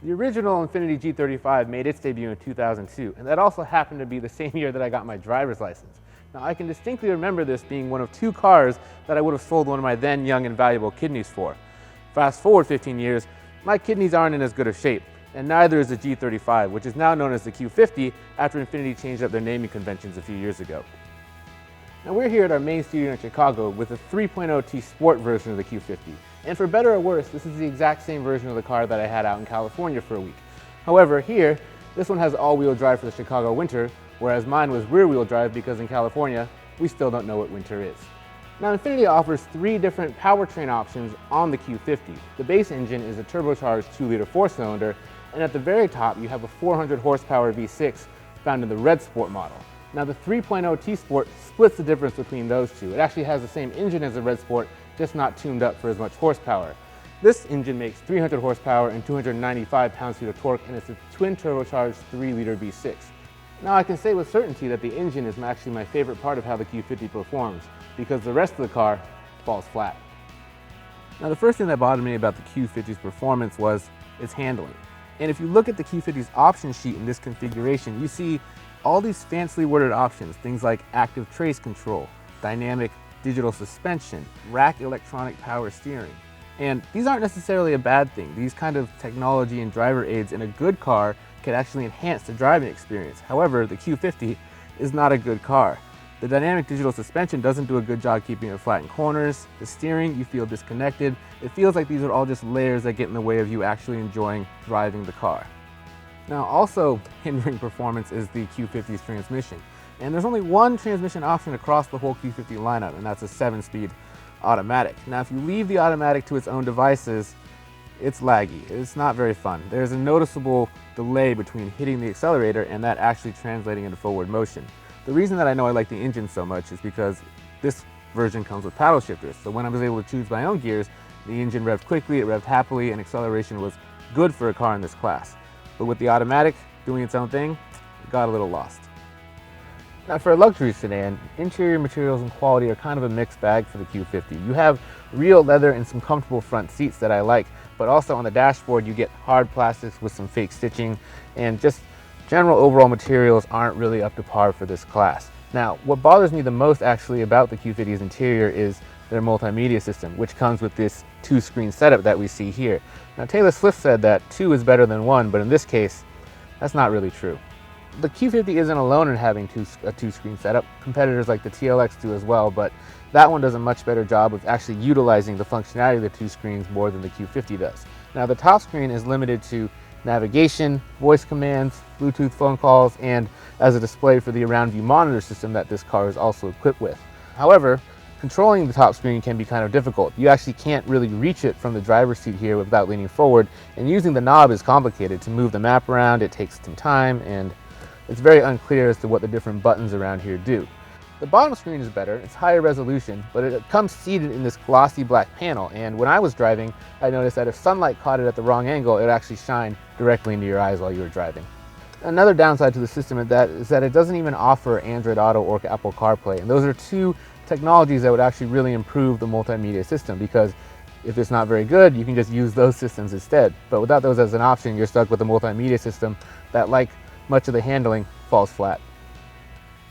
The original Infiniti G35 made its debut in 2002, and that also happened to be the same year that I got my driver's license. Now, I can distinctly remember this being one of 2 cars that I would have sold one of my then young and valuable kidneys for. Fast forward 15 years, my kidneys aren't in as good of shape, and neither is the G35, which is now known as the Q50 after Infiniti changed up their naming conventions a few years ago. Now, we're here at our main studio in Chicago with a 3.0T Sport version of the Q50. And for better or worse, this is the exact same version of the car that I had out in California for a week. However, here, this one has all-wheel drive for the Chicago winter, whereas mine was rear-wheel drive because in California, we still don't know what winter is. Now, Infiniti offers 3 different powertrain options on the Q50. The base engine is a turbocharged 2-liter 4-cylinder, and at the very top, you have a 400 horsepower V6 found in the Red Sport model. Now, the 3.0T Sport splits the difference between those two. It actually has the same engine as the Red Sport, just not tuned up for as much horsepower. This engine makes 300 horsepower and 295 pounds-feet of torque, and it's a twin turbocharged 3-liter V6. Now, I can say with certainty that the engine is actually my favorite part of how the Q50 performs, because the rest of the car falls flat. Now, the first thing that bothered me about the Q50's performance was its handling. And if you look at the Q50's option sheet in this configuration, you see all these fancily worded options, things like active trace control, dynamic digital suspension, rack electronic power steering. And these aren't necessarily a bad thing. These kind of technology and driver aids in a good car can actually enhance the driving experience. However, the Q50 is not a good car. The dynamic digital suspension doesn't do a good job keeping it flat in corners. The steering, you feel disconnected. It feels like these are all just layers that get in the way of you actually enjoying driving the car. Now, also hindering performance is the Q50's transmission. And there's only one transmission option across the whole Q50 lineup, and that's a 7-speed automatic. Now, if you leave the automatic to its own devices, it's laggy. It's not very fun. There's a noticeable delay between hitting the accelerator and that actually translating into forward motion. The reason that I know I like the engine so much is because this version comes with paddle shifters. So when I was able to choose my own gears, the engine revved quickly, it revved happily, and acceleration was good for a car in this class. But with the automatic doing its own thing, it got a little lost. Now, for a luxury sedan, interior materials and quality are kind of a mixed bag for the Q50. You have real leather and some comfortable front seats that I like, but also on the dashboard you get hard plastics with some fake stitching, and just general overall materials aren't really up to par for this class. Now, what bothers me the most actually about the Q50's interior is their multimedia system, which comes with this 2-screen setup that we see here. Now, Taylor Swift said that 2 is better than 1, but in this case, that's not really true. The Q50 isn't alone in having a 2-screen setup. Competitors like the TLX do as well, but that one does a much better job of actually utilizing the functionality of the 2 screens more than the Q50 does. Now, the top screen is limited to navigation, voice commands, Bluetooth phone calls, and as a display for the around view monitor system that this car is also equipped with. However, controlling the top screen can be kind of difficult. You actually can't really reach it from the driver's seat here without leaning forward, and using the knob is complicated. To move the map around, it takes some time, and it's very unclear as to what the different buttons around here do. The bottom screen is better, it's higher resolution, but it comes seated in this glossy black panel, and when I was driving, I noticed that if sunlight caught it at the wrong angle, it would actually shine directly into your eyes while you were driving. Another downside to the system is that it doesn't even offer Android Auto or Apple CarPlay, and those are 2 technologies that would actually really improve the multimedia system, because if it's not very good, you can just use those systems instead. But without those as an option, you're stuck with a multimedia system that, like much of the handling, falls flat.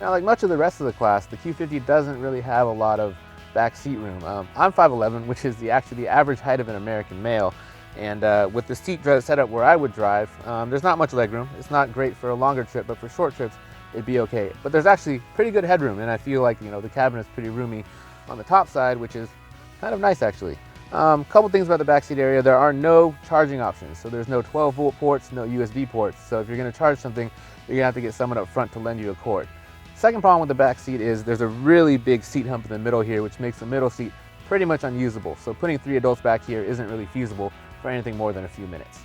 Now, like much of the rest of the class, the Q50 doesn't really have a lot of backseat room. I'm 5'11", which is actually the average height of an American male, and with the seat setup where I would drive, there's not much leg room. It's not great for a longer trip, but for short trips, it'd be okay. But there's actually pretty good headroom, and I feel like, the cabin is pretty roomy on the top side, which is kind of nice actually. Couple things about the backseat area: there are no charging options, so there's no 12-volt ports, no USB ports. So if you're going to charge something, you're going to have to get someone up front to lend you a cord. Second problem with the back seat is there's a really big seat hump in the middle here, which makes the middle seat pretty much unusable. So putting 3 adults back here isn't really feasible for anything more than a few minutes.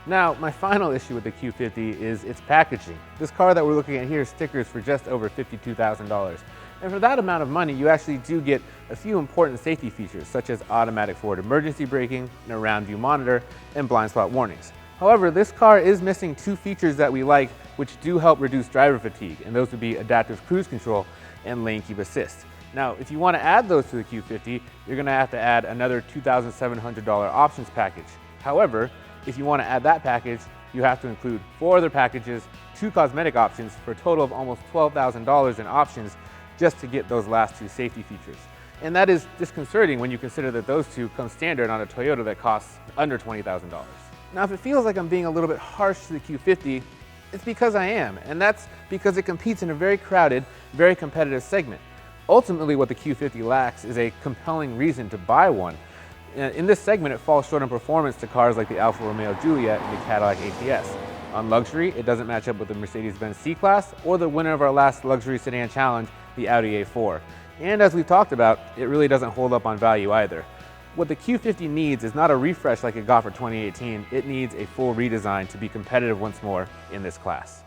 Now, my final issue with the Q50 is its packaging. This car that we're looking at here stickers for just over $52,000. And for that amount of money, you actually do get a few important safety features, such as automatic forward emergency braking, an around view monitor, and blind spot warnings. However, this car is missing 2 features that we like, which do help reduce driver fatigue, and those would be adaptive cruise control and lane keep assist. Now, if you want to add those to the Q50, you're going to have to add another $2,700 options package. However, If you want to add that package, you have to include 4 other packages, 2 cosmetic options for a total of almost $12,000 in options just to get those last 2 safety features. And that is disconcerting when you consider that those 2 come standard on a Toyota that costs under $20,000. Now, if it feels like I'm being a little bit harsh to the Q50, it's because I am, and that's because it competes in a very crowded, very competitive segment. Ultimately, what the Q50 lacks is a compelling reason to buy one. In this segment, it falls short on performance to cars like the Alfa Romeo Giulia and the Cadillac ATS. On luxury, it doesn't match up with the Mercedes-Benz C-Class or the winner of our last luxury sedan challenge, the Audi A4. And as we've talked about, it really doesn't hold up on value either. What the Q50 needs is not a refresh like it got for 2018, it needs a full redesign to be competitive once more in this class.